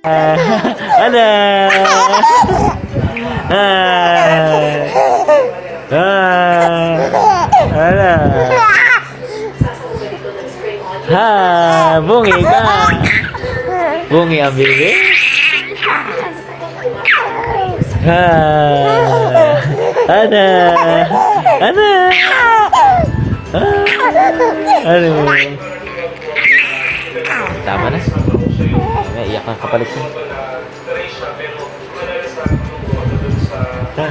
Ada. Ada. Ha, bungi ka. Bungi ang bibi. Ha. Ada. Ada. Aduh. Tama na. May iyak ng kapalit siya. Ha?